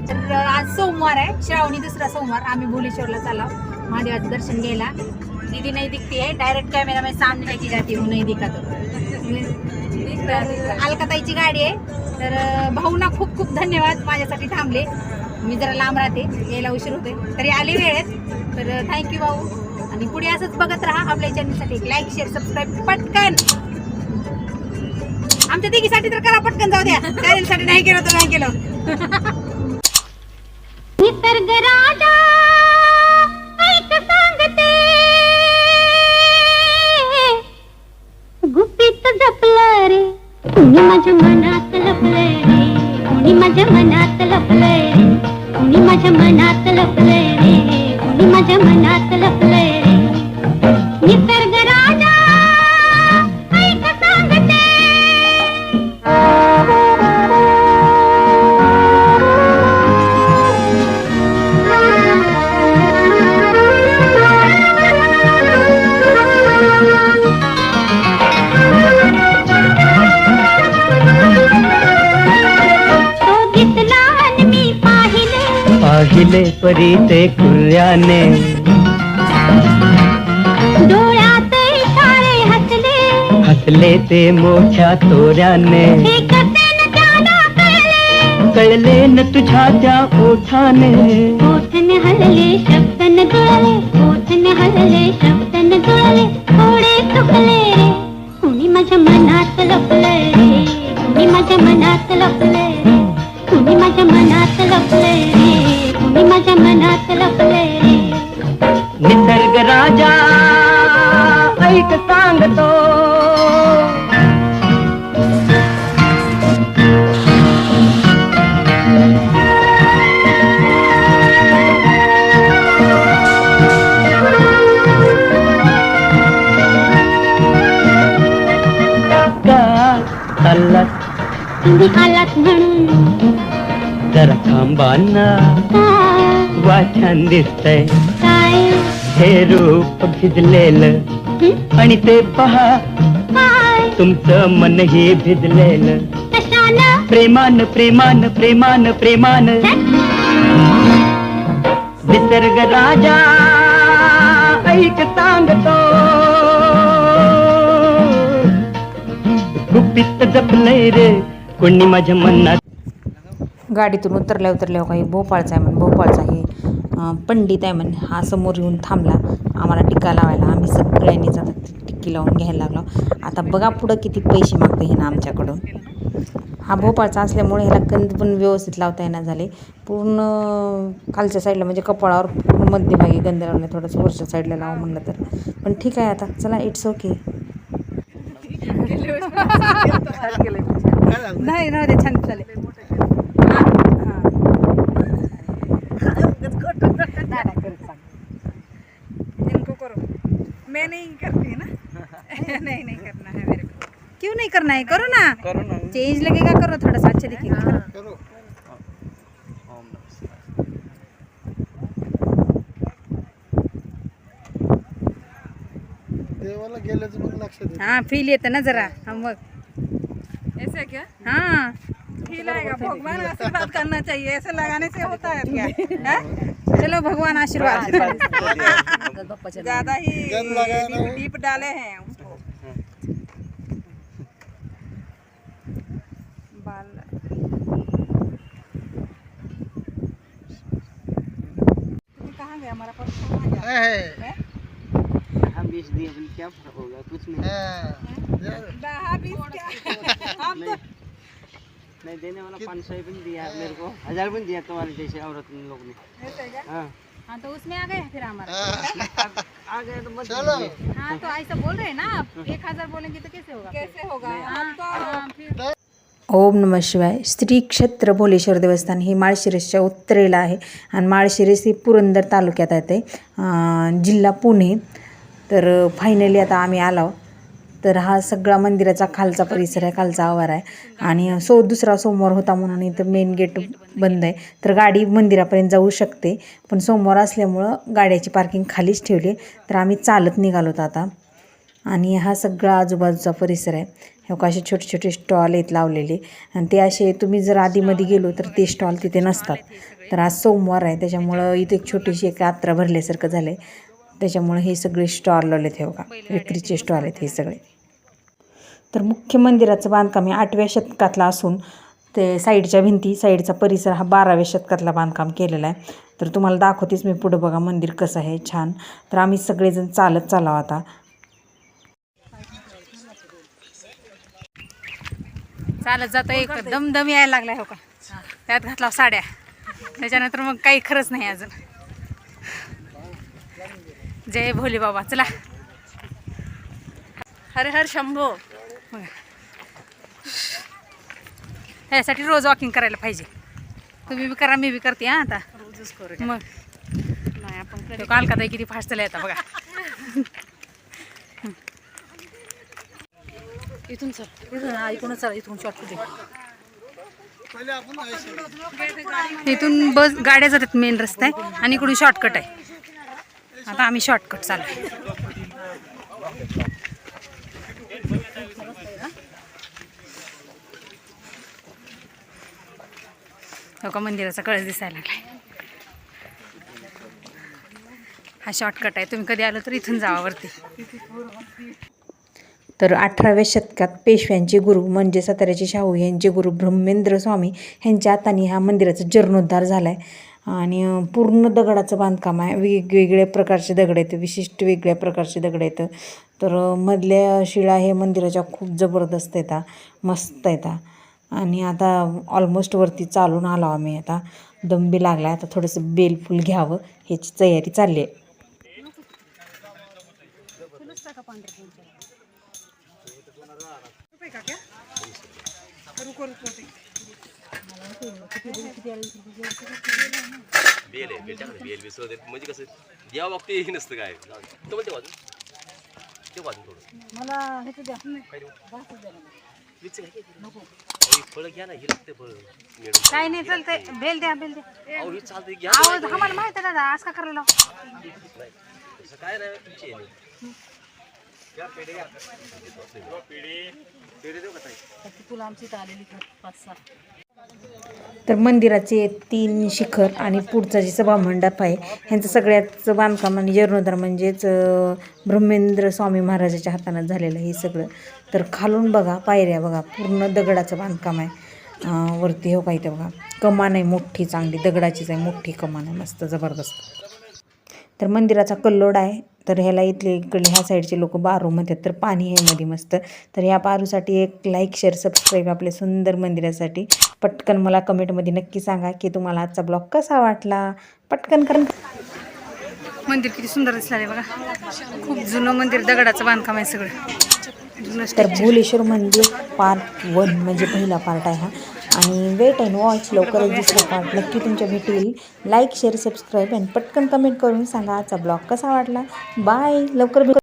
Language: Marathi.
तर आज सोमवार आहे, श्रावणी दुसरा सोमवार. आम्ही भुवनेश्वरला चाललो महादेवाचं दर्शन घ्यायला. दीदी नहीं दिखती है, डायरेक्ट कैमरा में सामने लेके जाती हूँ, नहीं दिखा तो. अलकाताईची गाडी आहे. तर भाऊना खूप खूप धन्यवाद, माझ्यासाठी थांबले. मी जरा लांब राहते, यायला उशीर होते तरी आले वेळेत. तर थँक्यू भाऊ. आणि पुढे असंच बघत राहा आपल्या चॅनलसाठी. लाईक शेअर सबस्क्राईब पटकन. आमच्या तिघीसाठी तर करा पटकन, जाऊ द्या. चॅनलसाठी नाही केलं तर नाही केलं. निसर्ग राजा ऐक सांगते, गुपित जपलं रे कुणी माझ्या मनात लपलंय रे, कुणी माझ्या मनात लपलंय रे, कुणी माझ्या मनात लपलंय रे, कुणी माझ्या मनात लपलंय रे. निसर्ग राजा ऐक सांगते. पाहिले परी ते कुर्याने, डोळ्यात इशारे हसले, हसले ते मोठ्या तोऱ्याने. कळले न तुझ्या त्या ओठाने, ओठने हलले शब्दन जुळले, ओठने हलले शब्दन जुळले, थोडे चुकले रे कुणी माझ्या मनात लपलंय रे, कुणी माझ्या मनात लपलंय रे, कुणी माझ्या मनात लपलंय रे, कुणी माझ्या मनात लपलंय रे. निसर्ग राजा ऐक सांगतो. तुम्ही आलात म्हणून जरा थांबाना, वा छान दिसतंय काय हे रूप भिजलेलं, आणि ते पहा काय तुमचं मन हे भिजलेलं. कशानं प्रेमान प्रेमान प्रेमान प्रेमान. निसर्ग राजा ऐक सांगतो, गुपित जपलंय रे कोणी माझ्या मनात. गाडीतून उतरल्या काही भोपाळचा आहे म्हण, भोपाळचा हे पंडित आहे म्हण. हा समोर येऊन थांबला आम्हाला टिक्का लावायला. आम्ही सगळ्यांनीच आता टिक्की लावून घ्यायला लागलो. आता बघा पुढं किती पैसे मागते हे ना आमच्याकडून. हा भोपाळचा असल्यामुळे ह्याला गंध पण व्यवस्थित लावता येणार झाले. पूर्ण खालच्या साईडला म्हणजे कपाळावर पूर्ण मध्यभागी गंध लावले, थोडंसं वरच्या साईडला लावं म्हणलं तर. पण ठीक आहे आता चला, इट्स ओके. नाही राहू दे, छान चालेल. इनको करो, मैं नहीं करती ना. नहीं नहीं करना है मेरे को. क्यों नहीं करना है? करो ना, चेंज लगेगा. करो थोड़ा सा अच्छा दिखेगा. करो. देवाला गेल्याचं मग लक्षात येतं. हाँ फील येतं ना जरा. हम मग ऐसे क्या हाँ फील आएगा? भगवान आशीर्वाद करना चाहिए, ऐसे लगाने से होता है क्या? चलो भगवान आशीर्वाद. ज्यादा ही गंद लगाया ना वो। डीप डाले हैं उसको. बाल कहाँ गया हमारा पर्स? कहाँ गया? है. हम बेच दिए, बोले क्या फर्क होगा, कुछ नहीं. यार, दहा बीस क्या? हम तो नहीं देने वाला 500 भी दिया मेरे को, 1000 भी दिया तुम्हारे जैसे औरत लोग ने. ऐसे क्या? हाँ हाँ तो उसमें आ गए फिर हमारा. आ गए तो मत चलो. दीजिए. हाँ तो ऐसा बोल रहे हैं ना आप. 1000 बोलेंगे तो कैसे होगा? कैसे होगा? हाँ, हम तो हाँ, फिर ओम नमः शिवाय. श्री क्षेत्र भोलेश्वर देवस्थान हे माळशिरसच्या उत्तरेला आहे आणि माळशिरस ही पुरंदर तालुक्यात येते, जिल्हा पुणे. तर फायनली आता आम्ही आलो. तर हा सगळा मंदिराचा खालचा परिसर आहे, खालचा आवार आहे. आणि दुसरा सोमवार होता म्हणून इथं मेन गेट बंद आहे, तर गाडी मंदिरापर्यंत जाऊ शकते. पण सोमवार असल्यामुळं गाड्याची पार्किंग खालीच ठेवली. तर आम्ही चालत निघालो आता. आणि हा सगळा आजूबाजूचा परिसर आहे. हे का असे छोटे छोटे स्टॉल आहेत लावलेले आणि ते असे तुम्ही जर आधीमध्ये गेलो तर ते स्टॉल तिथे नसतात. तर आज सोमवार आहे त्याच्यामुळं इथे एक छोटीशी एक यात्रा भरल्यासारखं झालं आहे. त्याच्यामुळं हे सगळे स्टॉल लावलेत हे का विक्रीचे स्टॉल आहेत हे सगळे. तर मुख्य मंदिराचं बांधकाम हे 8व्या शतकातला असून ते साईडच्या भिंती साईडचा परिसर हा 12व्या शतकातला बांधकाम केलेला आहे. तर तुम्हाला दाखवतेच मी पुढं बघा मंदिर कसं आहे छान. तर आम्ही सगळेजण चालत चालावं आता. चालत जातो एक दमदम यायला लागलाय हो का. त्यात घातला साड्या त्याच्यानंतर मग काही खरंच नाही अजून. जय भोले बाबा. चला हर हर शंभो. ह्यासाठी रोज वॉकिंग करायला पाहिजे. तुम्ही बी करा मी बी करते हां आता रोजच करू मग नाही आपण काल का किती फास्ट चालला येतात बघा. इथून सर इथूनच चला इथून शॉर्टकट इथून बस गाड्या जातात मेन रस्ता आहे आणि इकडून शॉर्टकट आहे. आता आम्ही शॉर्टकट चालू आहे. हो का मंदिराचा कळस दिसायला लागलाय. हा शॉर्टकट आहे. तुम्ही कधी आलो तर इथून जावा वरती. तर 18व्या शतकात पेशव्यांचे गुरु म्हणजे साताऱ्याचे शाहू यांचे गुरु ब्रह्मेंद्र स्वामी ह्यांच्या हाताने ह्या मंदिराचा जीर्णोद्धार झाला आहे. आणि पूर्ण दगडाचं बांधकाम आहे. वेगवेगळ्या प्रकारचे दगड आहेत विशिष्ट वेगळ्या प्रकारचे दगड आहेत. तर मधल्या शिळा हे मंदिराच्या खूप जबरदस्त येतात मस्त येतात. आणि आता ऑलमोस्ट वरती चालून आलो आम्ही. आता दम बी लागला आता थोडंसं बेलफूल घ्यावं ह्याची तयारी चालली आहे. बेल आहे बेल बेस म्हणजे कसं द्या बाबतीत हे नसतं काय तो म्हणते वाजून ते वाजून थोडं मला ह्याचं द्या नको फळं घ्या ना हे लागते फळ काय नाही चालतंय. बेल द्या बेल द्या. अहो हे चालतं घ्या आम्हाला माहित आहे दादा आज का करायला तसं काय नाही तुमची पेढे देऊ का ताई तुला आमची आलेली 5-6. तर मंदिराचे 3 शिखर आणि पुढचा जे सभामंडप आहे ह्यांचं सगळ्याचं बांधकाम आणि जीर्णोद्धार म्हणजेच ब्रह्मेंद्र स्वामी महाराजाच्या हातानं झालेलं हे सगळं. तर खालून बघा पायऱ्या बघा पूर्ण दगडाचं बांधकाम आहे. वरती हो का इथं बघा कमान आहे मोठी चांगली दगडाचीच आहे मोठी कमान आहे मस्त जबरदस्त. तर मंदिराचा कल्लोड आहे. तर ह्याला इकडे ह्या साईडचे लोक बारू म्हणतात. तर पाणी आहे मध्ये मस्त. तर या बारूसाठी एक लाईक शेअर सबस्क्राईब आपल्या सुंदर मंदिरासाठी. पटकन मला कमेंटमध्ये नक्की सांगा की तुम्हाला आजचा ब्लॉग कसा वाटला. पटकन करा. मंदिर किती सुंदर दिसलं बघा. खूप जुनं मंदिर दगडाचं बांधकाम आहे सगळं. तर भुलेश्वर मंदिर पार्ट 1 म्हणजे पहिला पार्ट आहे हा. आणि वेट अँड वॉच लवकरच दुसरा पार्ट नक्की तुमच्या भेटेल. लाईक शेअर सबस्क्राईब आणि पटकन कमेंट करून सांगा आजचा ब्लॉग कसा वाटला. बाय लवकर